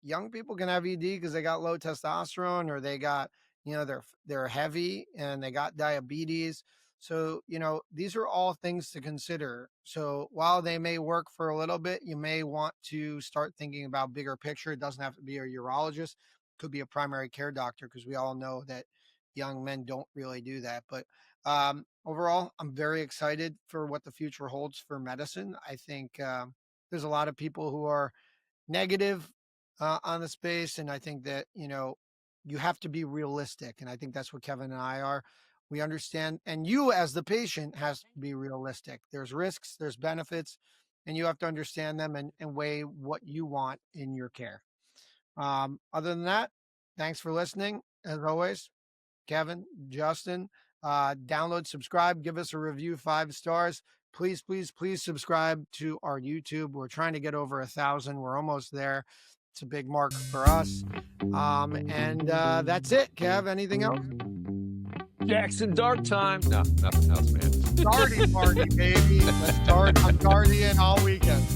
young people can have ED because they got low testosterone, or they got they're heavy and they got diabetes. So, these are all things to consider. So while they may work for a little bit, you may want to start thinking about bigger picture. It doesn't have to be a urologist, could be a primary care doctor, because we all know that young men don't really do that. But overall, I'm very excited for what the future holds for medicine. I think there's a lot of people who are negative on the space. And I think that, you have to be realistic. And I think that's what Kevin and I are. We understand, and you as the patient has to be realistic. There's risks, there's benefits, and you have to understand them and weigh what you want in your care. Other than that, thanks for listening. As always, Kevin, Justin, download, subscribe, give us a review, 5 stars. Please, please, please subscribe to our YouTube. We're trying to get over 1,000. We're almost there. It's a big mark for us. And that's it, Kev. Anything else? Jackson Dart time. No, nothing else, man. Darty party, baby. Let's dart. I'm dartying all weekend.